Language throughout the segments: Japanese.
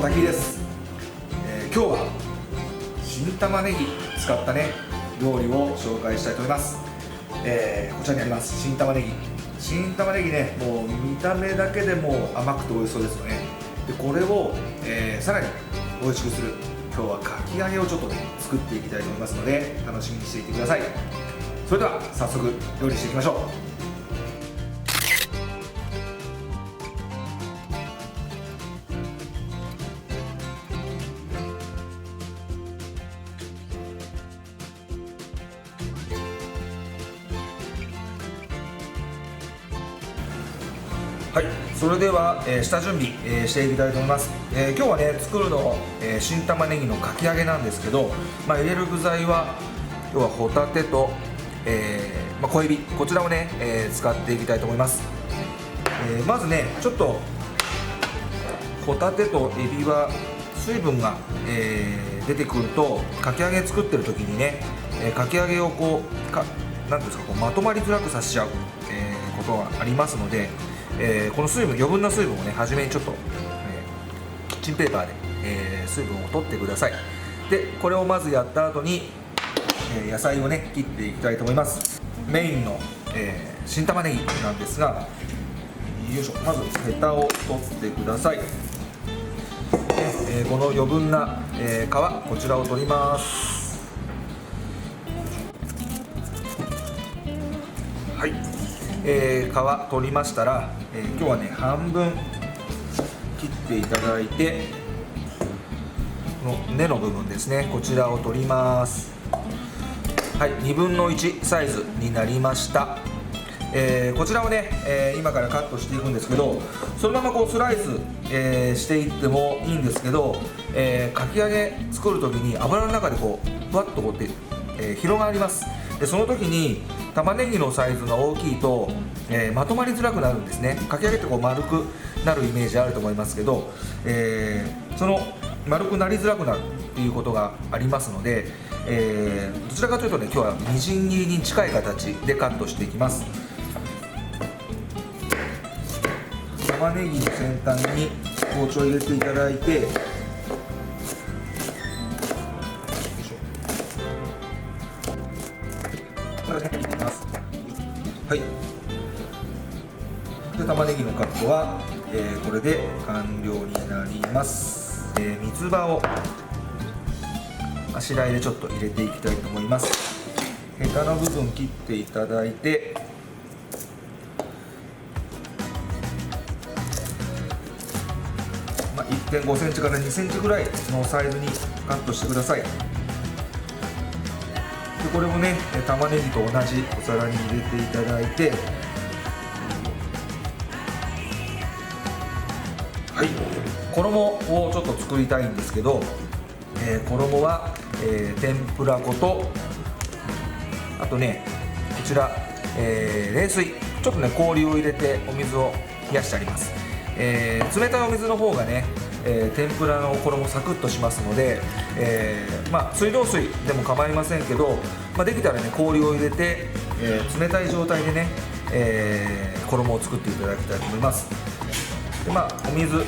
滝井です。今日は新玉ねぎ使ったね料理を紹介したいと思います。こちらにあります新玉ねぎ。新玉ねぎね、もう見た目だけでも甘くて美味しそうですよね。でこれを、さらに美味しくする、今日はかき揚げをちょっとね作っていきたいと思いますので、楽しみにしていてください。それでは早速料理していきましょう。はい、それでは、下準備、していきたいと思います。今日はね作るの、新玉ねぎのかき揚げなんですけど、入れる具材は今日はホタテと、小エビ、こちらをね、使っていきたいと思います。まずねちょっとホタテとエビは水分が、出てくるとかき揚げ作ってる時にね、かき揚げをこうなんですか、こうまとまりづらくさせちゃう、ことがありますので、この水分、余分な水分をね初めにちょっと、キッチンペーパーで、水分を取ってください。でこれをまずやった後に、野菜をね切っていきたいと思います。メインの、新玉ねぎなんですが、よいしょ、まずヘタを取ってください。この余分な、皮、こちらを取ります。はい、皮取りましたら、今日はね半分切っていただいて、この根の部分ですね、こちらを取ります。はい、2分の1サイズになりました。こちらをね、今からカットしていくんですけど、そのままこうスライス、していってもいいんですけど、かき揚げ作る時に油の中でこうふわっとこうやって、広がります。でその時に玉ねぎのサイズが大きいと、まとまりづらくなるんですね。かき揚げってこう丸くなるイメージあると思いますけど、その丸くなりづらくなるっていうことがありますので、どちらかというとね今日はみじん切りに近い形でカットしていきます。玉ねぎの先端に包丁を入れていただいて、はい、で玉ねぎのカットは、これで完了になります。三つ葉をあしらいでちょっと入れていきたいと思います。ヘタの部分切っていただいて、1.5 センチから2センチぐらいのサイズにカットしてください。でこれをね玉ねぎと同じお皿に入れていただいて、はい、衣をちょっと作りたいんですけど、衣は、天ぷら粉と、あとねこちら、冷水、ちょっとね氷を入れてお水を冷やしてあります。冷たいお水の方がね、天ぷらの衣サクッとしますので、水道水でも構いませんけど、できたらね氷を入れて、冷たい状態でね、衣を作っていただきたいと思います。でお水入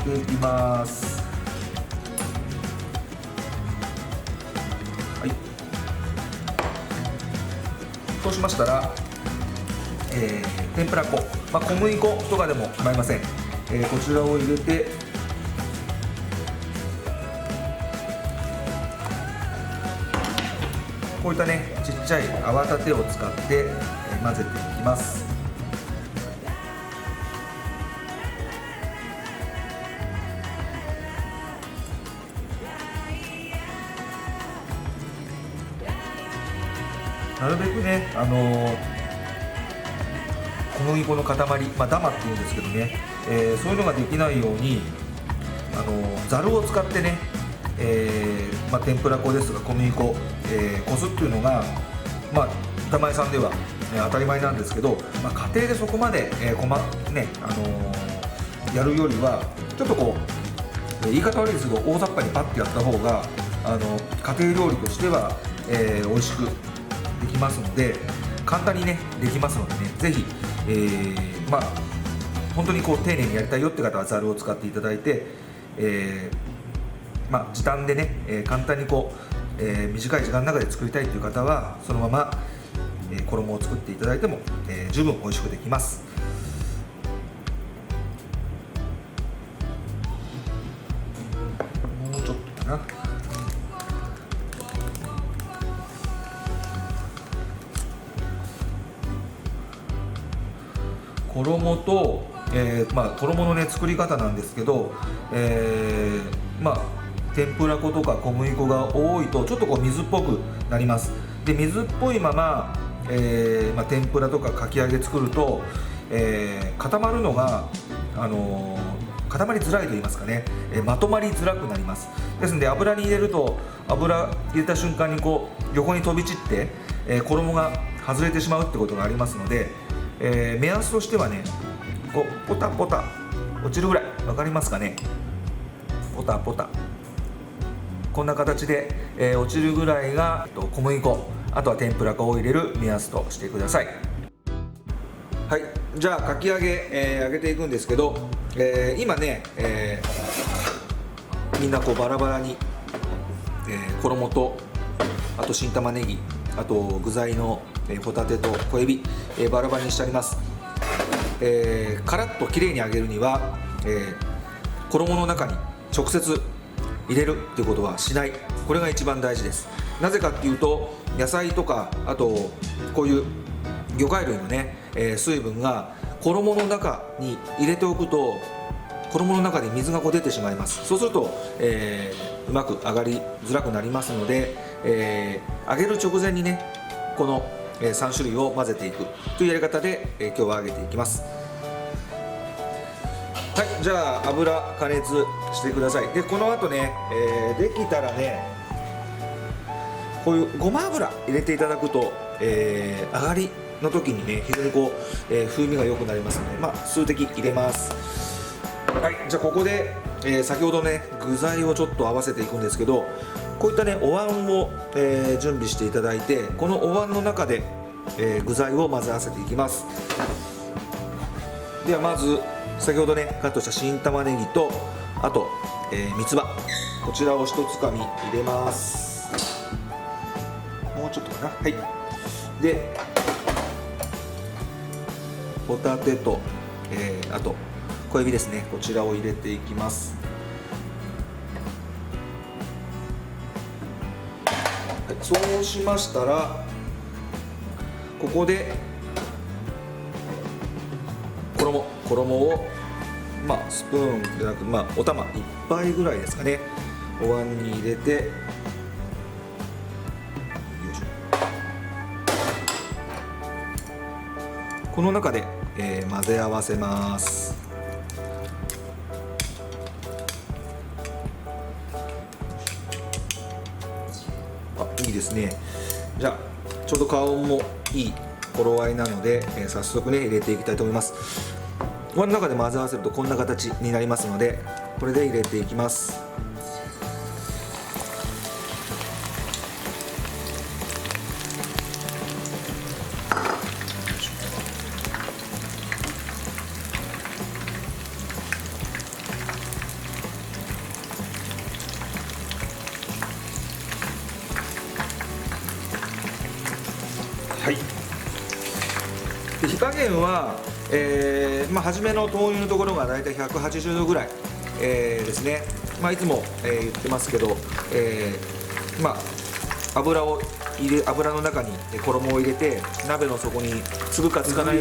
れていきます。はい、そうしましたら、天ぷら粉、小麦粉とかでも構いません。こちらを入れて、こういったねちっちゃい泡立てを使って、混ぜていきます。なるべくね、小麦粉の塊、ダマっていうんですけどね、そういうのができないようにざるを使ってね、天ぷら粉ですとか小麦粉、こすっていうのが、板前さんでは、当たり前なんですけど、家庭でそこまで、やるよりはちょっとこう、言い方悪いですけど大雑把にパッてやった方が家庭料理としては、美味しくできますので、簡単にねできますのでね、ぜひ、本当にこう丁寧にやりたいよって方はざるを使っていただいて、時短でね、簡単に短い時間の中で作りたいという方はそのまま、衣を作っていただいても、十分美味しくできます。もうちょっとかな。衣と、衣のね作り方なんですけど、天ぷら粉とか小麦粉が多いとちょっと水っぽくなります。で、水っぽいまま、天ぷらとかかき揚げ作ると、固まるのが、固まりづらいと言いますかね、まとまりづらくなります。ですので油に入れると、油入れた瞬間に横に飛び散って、衣が外れてしまうってことがありますので、目安としてはね、ポタポタ落ちるぐらい、分かりますかね。ポタポタこんな形で、落ちるぐらいが小麦粉、あとは天ぷら粉を入れる目安としてください。はい、じゃあかき揚げ、揚げていくんですけど、今ね、みんなバラバラに、衣と、あと新玉ねぎ、あと具材の、ホタテと小エビ、バラバラにしてあります。カラッときれいに揚げるには、衣の中に直接入れるっていうことはしない。これが一番大事です。なぜかっていうと、野菜とかあとこういう魚介類のね、水分が衣の中に入れておくと、衣の中で水が出てしまいます。そうすると、うまく揚がりづらくなりますので、揚げる直前にねこの3種類を混ぜていくというやり方で、今日は揚げていきます。はい、じゃあ油加熱してください。で、この後ね、できたらね、こういうごま油入れていただくと、揚がりの時にね非常に風味が良くなりますので、数滴入れます。はい、じゃあここで、先ほどね具材をちょっと合わせていくんですけど、こういったねお椀を、準備していただいて、このお椀の中で、具材を混ぜ合わせていきます。ではまず先ほどねカットした新玉ねぎと、あと、三つ葉、こちらを1つかみ入れます。もうちょっとかな。はい。でホタテと、あと小エビですね、こちらを入れていきます。はい、そうしましたらここで衣を、スプーンでなく、お玉1杯ぐらいですかね、お椀に入れて、よいしょ、この中で、混ぜ合わせます。いいですね。じゃあちょうど顔もいい頃合いなので、早速ね入れていきたいと思います。お椀の中で混ぜ合わせるとこんな形になりますので、これで入れていきます。はい、で火加減は、初めの豆乳のところがだいたい180度ぐらい、ですね。いつも、言ってますけど、油の中に衣を入れて、鍋の底につぐかつかない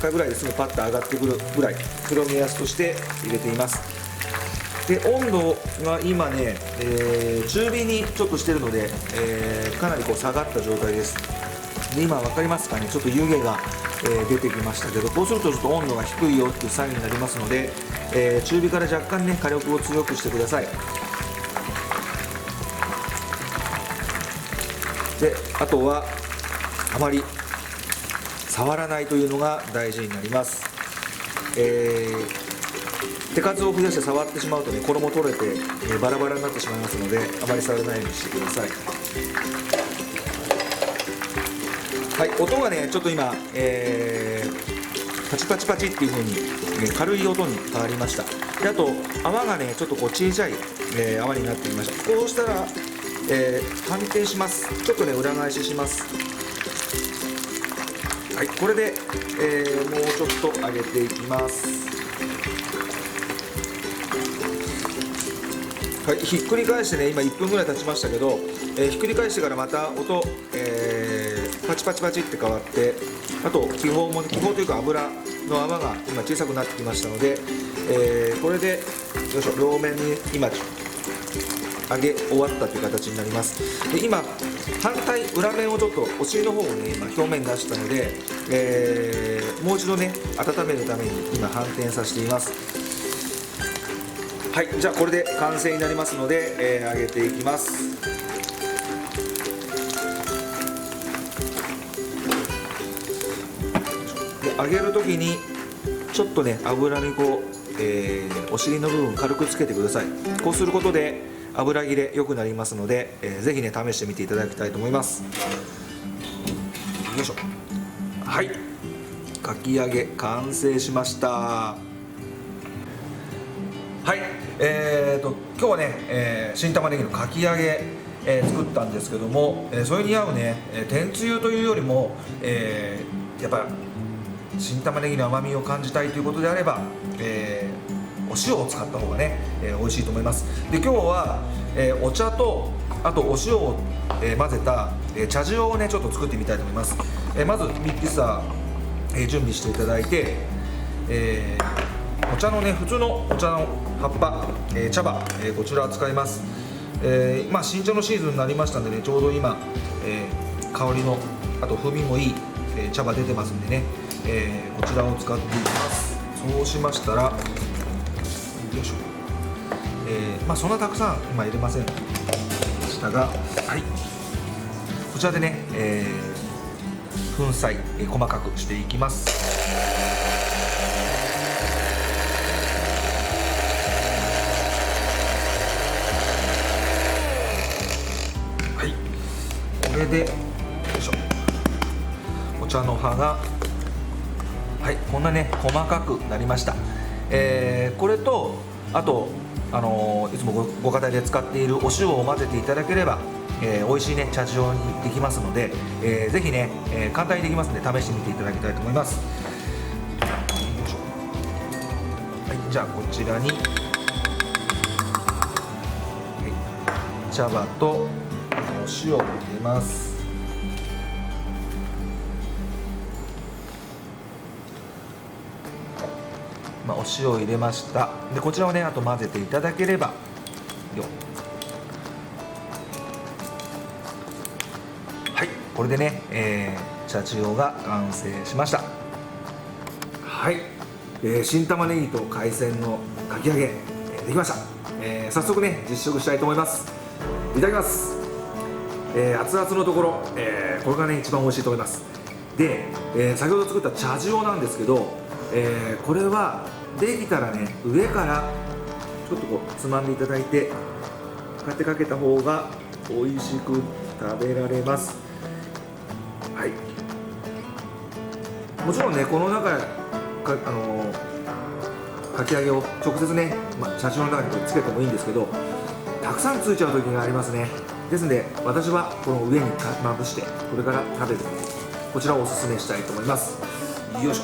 かぐらいですぐパッと上がってくるぐらい、それを目安として入れています。で、温度は今ね、中火にちょっとしてるので、かなり下がった状態です。で、今分かりますかね、ちょっと湯気が、出てきましたけど、こうするとちょっと温度が低いよっていうサインになりますので、中火から若干ね火力を強くしてください。で、あとはあまり触らないというのが大事になります。手数を増やして触ってしまうとね衣取れて、バラバラになってしまいますので、あまり触らないようにしてください。はい、音がねちょっと今、パチパチパチっていう風に、軽い音に変わりました。であと泡がねちょっとこう小さい、泡になってきました。こうしたら、反転します。ちょっとね裏返しします。はい、これで、もうちょっと上げていきます。はい、ひっくり返してね今1分ぐらい経ちましたけど、ひっくり返してからまた音、パチパチパチって変わって、あと気泡というか油の泡が今小さくなってきましたので、これでよいしょ両面に今揚げ終わったという形になります。で今反対裏面をちょっとお尻の方をね今表面に出したので、もう一度ね温めるために今反転させています。はい、じゃあこれで完成になりますので、揚げていきます。で揚げる時にちょっとね油にこう、お尻の部分軽くつけてください。こうすることで油切れ良くなりますので、ぜひね試してみていただきたいと思います。よいしょ。はい、かき揚げ完成しました。はい、今日はね、新玉ねぎのかき揚げ、作ったんですけども、それに合うね、天つゆというよりも、やっぱ新玉ねぎの甘みを感じたいということであれば、お塩を使った方がね、美味しいと思います。で今日は、お茶とあとお塩を、混ぜた、茶塩をねちょっと作ってみたいと思います。まずミキサー、準備していただいて、お茶のね普通のお茶の葉っぱ、茶葉、こちらを使います。新茶のシーズンになりましたのでね、ちょうど今、香りのあと風味もいい、茶葉出てますんでね、こちらを使っていきます。そうしましたらよいしょ、そんなたくさん今入れませんでしたが、はい、こちらでね、粉砕、細かくしていきます。これでよいしょ、お茶の葉がはいこんなね細かくなりました。これとあと、いつもご家庭で使っているお塩を混ぜていただければ、美味しいね茶塩にできますので、ぜひね、簡単にできますので試してみていただきたいと思います。よいしょ。はい、じゃあこちらに、はい、茶葉とお塩を入れます。お塩を入れました。でこちらをねあと混ぜていただければよ。はい、これでね、茶塩が完成しました。はい、新玉ねぎと海鮮のかき揚げ、できました。早速ね実食したいと思います。いただきます。熱々のところ、これがね一番美味しいと思います。で、先ほど作った茶塩なんですけど、これはできたらね上からちょっとこうつまんでいただいて、こうやってかけた方が美味しく食べられます。はい、もちろんねこの中かき揚げを直接ね、茶塩の中にこうつけてもいいんですけど、たくさんついちゃう時がありますね。ですので私はこの上にまぶしてこれから食べる、こちらをおすすめしたいと思います。よいしょ。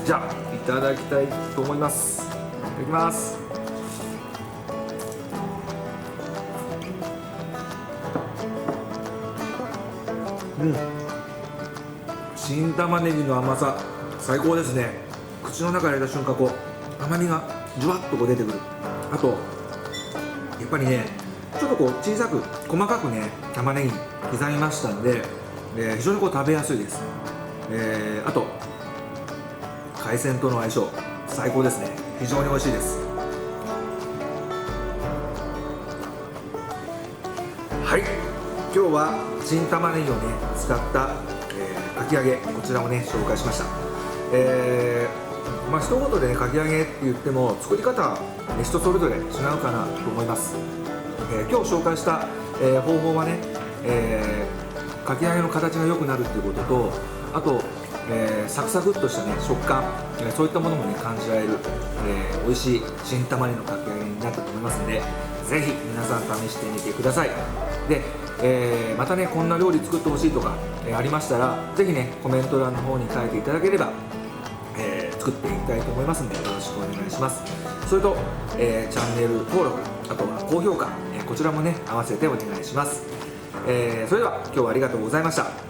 じゃあいただきたいと思います。いただきます。新玉ねぎの甘さ最高ですね。口の中に入れた瞬間こう甘みがじゅわっとこう出てくる。あとやっぱりねちょっとこう小さく細かくね玉ねぎ刻みましたので、非常にこう食べやすいです。あと海鮮との相性最高ですね。非常に美味しいです。はい、今日は新玉ねぎをね使った、かき揚げ、こちらをね紹介しました。一言でねかき揚げって言っても作り方は、ね、人それぞれ違うかなと思います。今日紹介した、方法はね、かき揚げの形が良くなるっていうことと、あとサクサクっとした、ね、食感、そういったものも、ね、感じられる、美味しい新玉ねぎのかき揚げになったと思いますので、ぜひ皆さん試してみてください。で、またねこんな料理作ってほしいとか、ありましたら、ぜひねコメント欄の方に書いていただければ、作っていきたいと思いますので、よろしくお願いします。それと、チャンネル登録、あとは高評価、こちらもね合わせてお願いします。それでは今日はありがとうございました。